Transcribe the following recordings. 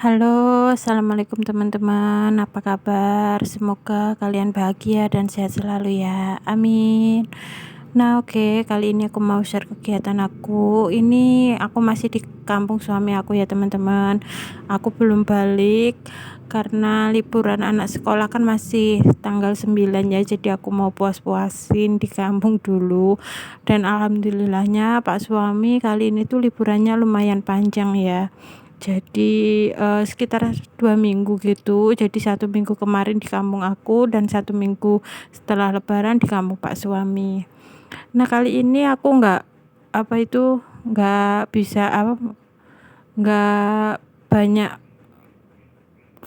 Halo, assalamualaikum teman-teman. Apa kabar? Semoga kalian bahagia dan sehat selalu ya. Amin. Nah, oke, kali ini aku mau share kegiatan aku. Ini aku masih di kampung suami aku ya, teman-teman. Aku belum balik karena liburan anak sekolah kan masih tanggal 9 ya. Jadi aku mau puas-puasin di kampung dulu. Dan alhamdulillahnya Pak suami kali ini tuh liburannya lumayan panjang ya. Jadi sekitar 2 minggu gitu. Jadi 1 minggu kemarin di kampung aku dan 1 minggu setelah lebaran di kampung Pak suami. Nah, kali ini aku nggak bisa nggak banyak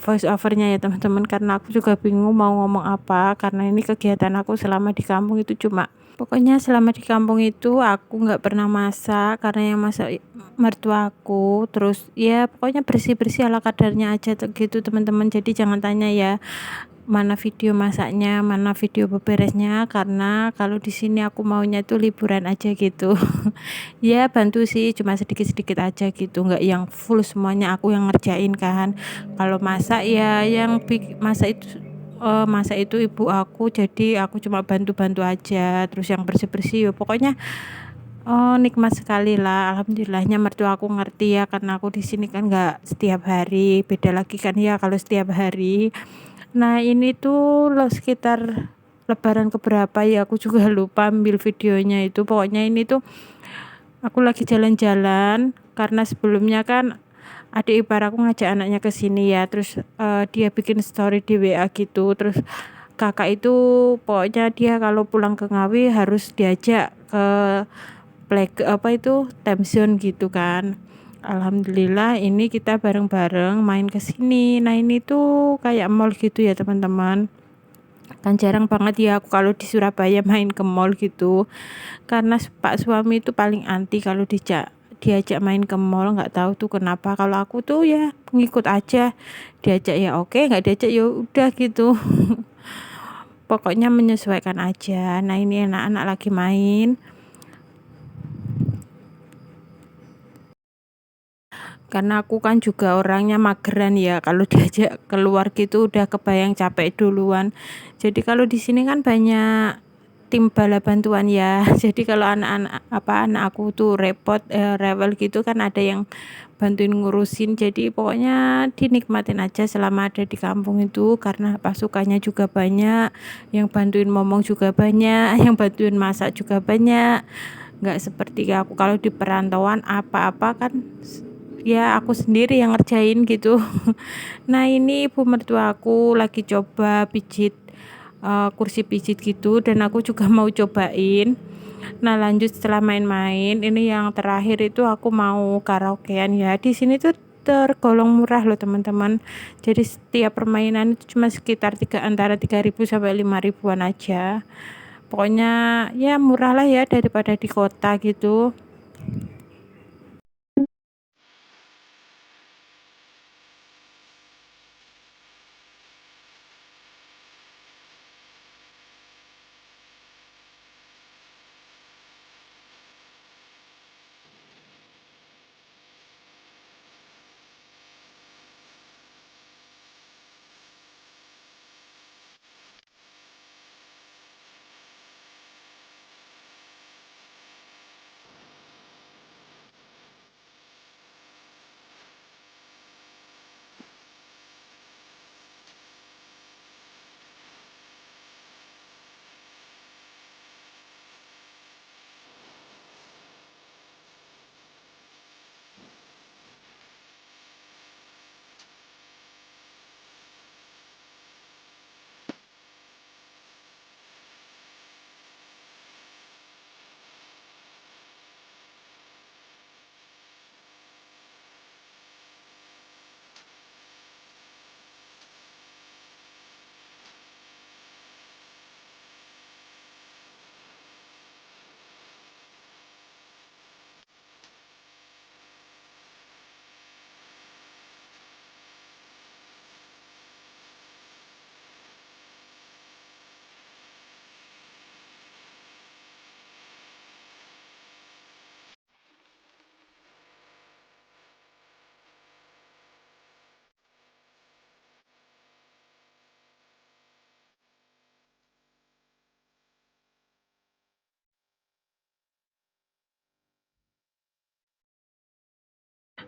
voice overnya ya teman-teman, karena aku juga bingung mau ngomong apa, karena ini kegiatan aku selama di kampung itu pokoknya selama di kampung itu aku nggak pernah masak, karena yang masak mertua aku. Terus ya pokoknya bersih-bersih ala kadarnya aja gitu teman-teman. Jadi jangan tanya ya mana video masaknya, mana video beberesnya, karena kalau di sini aku maunya tuh liburan aja gitu. Ya bantu sih, cuma sedikit-sedikit aja gitu, nggak yang full semuanya aku yang ngerjain kan. Kalau masak ya yang masak itu ibu aku, jadi aku cuma bantu-bantu aja. Terus yang bersih-bersih ya pokoknya nikmat sekali lah. Alhamdulillahnya mertua aku ngerti ya, karena aku di sini kan nggak setiap hari, beda lagi kan ya kalau setiap hari. Nah, ini tuh sekitar lebaran keberapa ya, aku juga lupa ambil videonya itu. Pokoknya ini tuh aku lagi jalan-jalan, karena sebelumnya kan adik ipar aku ngajak anaknya ke sini ya. Terus dia bikin story di WA gitu. Terus kakak itu pokoknya dia kalau pulang ke Ngawi harus diajak ke time zone gitu kan. Alhamdulillah ini kita bareng-bareng main ke sini. Nah, ini tuh kayak mall gitu ya teman-teman. Kan jarang banget ya aku kalau di Surabaya main ke mall gitu, karena Pak suami itu paling anti kalau diajak main ke mall. Nggak tahu tuh kenapa. Kalau aku tuh ya ngikut aja, diajak ya oke, nggak diajak ya udah gitu. Pokoknya menyesuaikan aja. Nah, ini anak-anak lagi main, karena aku kan juga orangnya mageran ya, kalau diajak keluar gitu udah kebayang capek duluan. Jadi kalau di sini kan banyak tim bala bantuan ya. Jadi kalau anak aku tuh rewel gitu kan, ada yang bantuin ngurusin. Jadi pokoknya dinikmatin aja selama ada di kampung itu, karena pasukannya juga banyak, yang bantuin momong juga banyak, yang bantuin masak juga banyak. Nggak seperti aku kalau di perantauan, apa-apa kan ya aku sendiri yang ngerjain gitu. Nah, ini ibu mertua aku lagi coba pijit kursi pijit gitu, dan aku juga mau cobain. Nah, lanjut setelah main-main, ini yang terakhir itu aku mau karaokean ya. Di sini tuh tergolong murah loh teman-teman. Jadi setiap permainan itu cuma sekitar antara 3.000 sampai 5.000-an aja. Pokoknya ya murah lah ya daripada di kota gitu.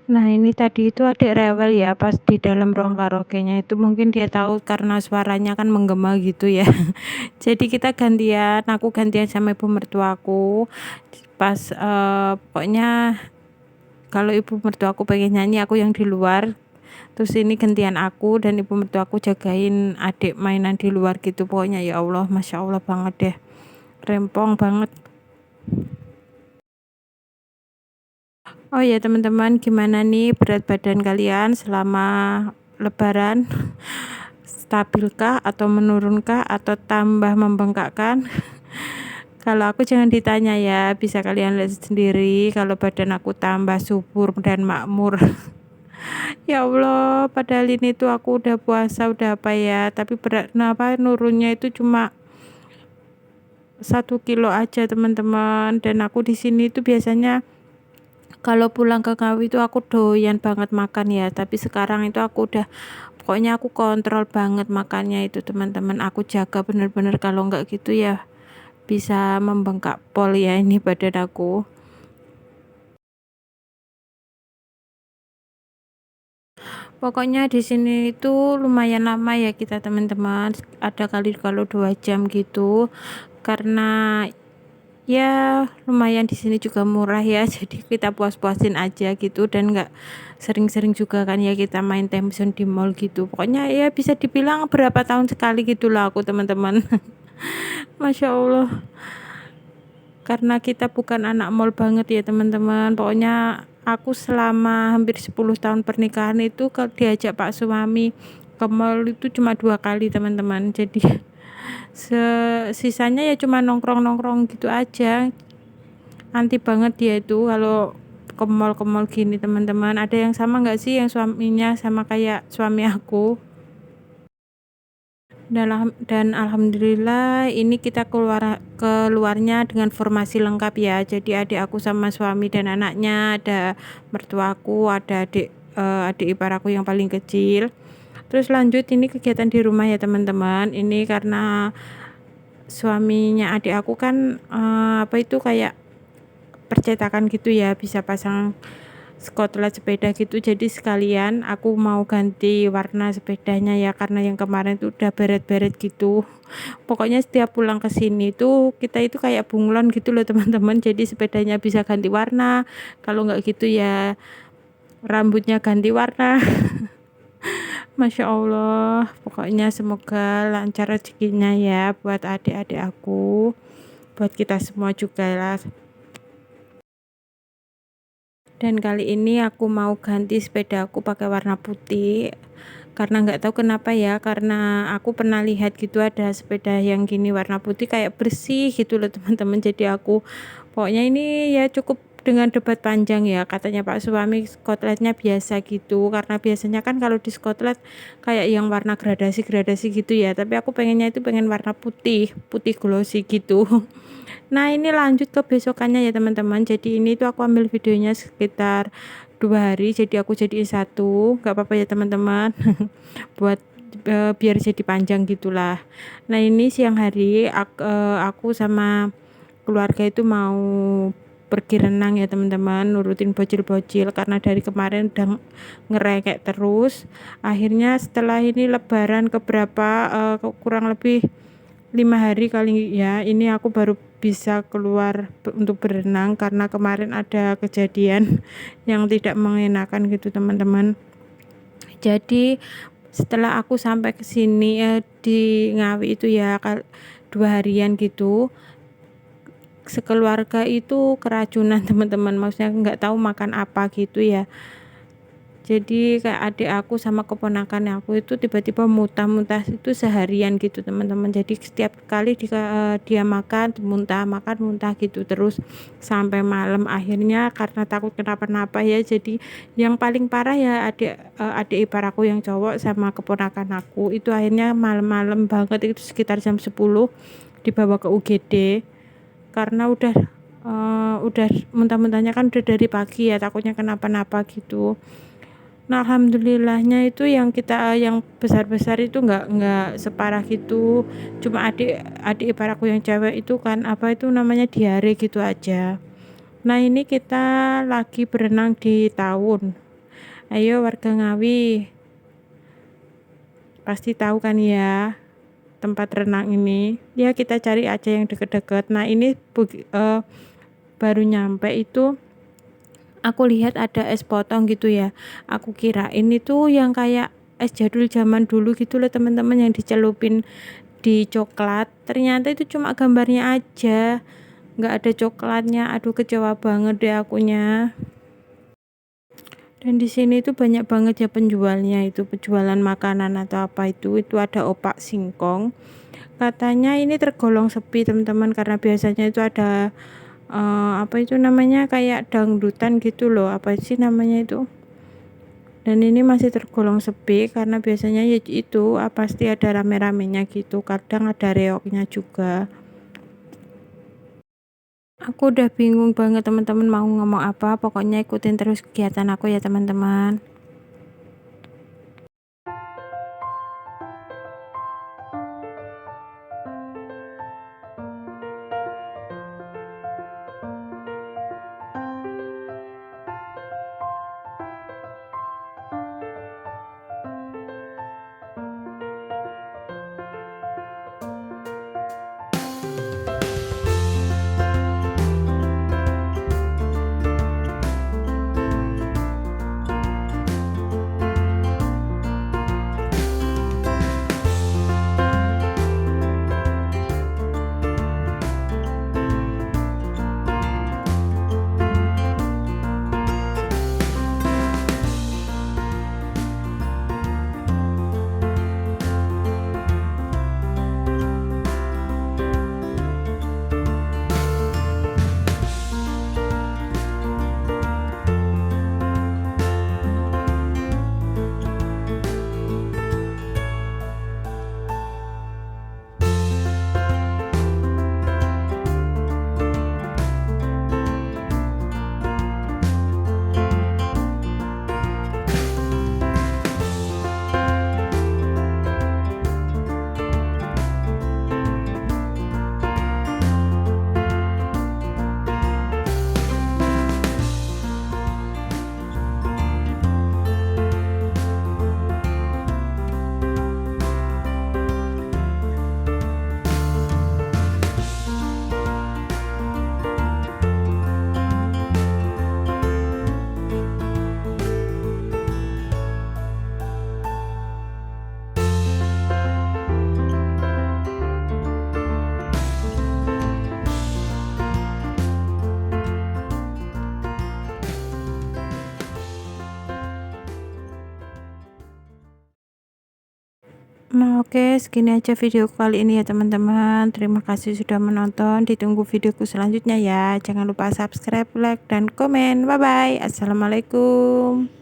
Nah ini tadi itu adik rewel ya pas di dalam ruang karaoke-nya itu mungkin dia tahu karena suaranya kan menggema gitu ya. Jadi kita gantian, aku gantian sama ibu mertuaku. Pas pokoknya kalau ibu mertuaku pengen nyanyi aku yang di luar. Terus ini gantian aku dan ibu mertuaku jagain adik mainan di luar gitu. Pokoknya ya Allah, Masya Allah banget deh. Rempong banget. Oh ya teman-teman, gimana nih berat badan kalian selama lebaran? Stabilkah atau menurunkah atau tambah membengkakkan? Kalau aku jangan ditanya ya, bisa kalian lihat sendiri kalau badan aku tambah subur dan makmur. Ya Allah, padahal ini tuh aku udah puasa udah apa ya, tapi berat nurunnya itu cuma 1 kilo aja teman-teman. Dan aku di sini tuh biasanya kalau pulang ke Ngawi itu aku doyan banget makan ya, tapi sekarang itu aku udah pokoknya aku kontrol banget makannya itu teman-teman. Aku jaga bener-bener, kalau nggak gitu ya bisa membengkak pol ya ini badan aku. Pokoknya di sini itu lumayan lama ya kita teman-teman. Ada kali kalau 2 jam gitu. Karena ya lumayan di sini juga murah ya. Jadi kita puas-puasin aja gitu dan nggak sering-sering juga kan ya kita main Themson di mall gitu. Pokoknya ya bisa dibilang berapa tahun sekali gitulah aku teman-teman. Masya Allah. Karena kita bukan anak mall banget ya teman-teman. Pokoknya aku selama hampir 10 tahun pernikahan itu kalau diajak Pak suami ke mall itu cuma 2 kali teman-teman. Jadi sisanya ya cuma nongkrong-nongkrong gitu aja. Anti banget dia itu kalau ke mall gini teman-teman. Ada yang sama nggak sih yang suaminya sama kayak suami aku? Dan alhamdulillah ini kita keluarnya dengan formasi lengkap ya. Jadi adik aku sama suami dan anaknya, ada mertuaku, ada adik ipar aku yang paling kecil. Terus lanjut ini kegiatan di rumah ya teman-teman. Ini karena suaminya adik aku kan apa itu kayak percetakan gitu ya, bisa pasang skotlet sepeda gitu. Jadi sekalian aku mau ganti warna sepedanya ya, karena yang kemarin tuh udah beret-beret gitu. Pokoknya setiap pulang ke sini tuh kita itu kayak bunglon gitu loh teman-teman. Jadi sepedanya bisa ganti warna, kalau nggak gitu ya rambutnya ganti warna. Masya Allah, pokoknya semoga lancar rezekinya ya buat adik-adik aku, buat kita semua juga lah. Dan kali ini aku mau ganti sepeda aku pakai warna putih, karena nggak tahu kenapa ya, karena aku pernah lihat gitu ada sepeda yang gini warna putih kayak bersih gitu loh teman-teman. Jadi aku pokoknya ini ya cukup dengan debat panjang ya, katanya Pak suami skotletnya biasa gitu, karena biasanya kan kalau di skotlet kayak yang warna gradasi-gradasi gitu ya, tapi aku pengennya itu pengen warna putih putih glossy gitu. Nah ini lanjut ke besokannya ya teman-teman. Jadi ini tuh aku ambil videonya sekitar 2 hari, jadi aku jadiin satu, nggak apa-apa ya teman-teman. Buat biar jadi panjang gitulah. Nah ini siang hari aku sama keluarga itu mau pergi renang ya teman-teman, nurutin bocil-bocil karena dari kemarin udah ngerekek terus. Akhirnya setelah ini lebaran keberapa kurang lebih 5 hari kali ya, ini aku baru bisa keluar untuk berenang karena kemarin ada kejadian yang tidak mengenakan gitu teman-teman. Jadi setelah aku sampai ke sini di Ngawi itu ya 2 harian gitu, sekeluarga itu keracunan teman-teman, maksudnya nggak tahu makan apa gitu ya. Jadi kayak adik aku sama keponakan aku itu tiba-tiba muntah-muntah itu seharian gitu teman-teman. Jadi setiap kali dia makan muntah gitu terus sampai malam. Akhirnya karena takut kenapa-napa ya, jadi yang paling parah ya adik ipar aku yang cowok sama keponakan aku itu akhirnya malam-malam banget itu sekitar jam 10 dibawa ke UGD karena udah muntah-muntahnya kan udah dari pagi ya, takutnya kenapa-napa gitu. Nah alhamdulillahnya itu yang besar-besar itu nggak separah gitu, cuma adik ipar aku yang cewek itu kan apa itu namanya diare gitu aja. Nah ini kita lagi berenang di Tawun. Ayo warga Ngawi, pasti tahu kan ya tempat renang ini. Ya kita cari aja yang deket-deket. Nah ini baru nyampe itu aku lihat ada es potong gitu ya. Aku kirain itu yang kayak es jadul zaman dulu gitu loh teman-teman, yang dicelupin di coklat. Ternyata itu cuma gambarnya aja, nggak ada coklatnya. Aduh kecewa banget deh akunya. Dan di sini itu banyak banget ya penjualnya, itu penjualan makanan atau apa itu ada opak singkong. Katanya ini tergolong sepi teman-teman, karena biasanya itu ada apa itu namanya kayak dangdutan gitu loh, apa sih namanya itu. Dan ini masih tergolong sepi karena biasanya ya itu pasti ada rame-ramenya gitu, kadang ada reoknya juga. Aku udah bingung banget teman-teman mau ngomong apa, pokoknya ikutin terus kegiatan aku ya teman-teman. Nah oke, segini aja video kali ini ya teman-teman. Terima kasih sudah menonton. Ditunggu videoku selanjutnya ya. Jangan lupa subscribe, like, dan komen. Bye bye. Assalamualaikum.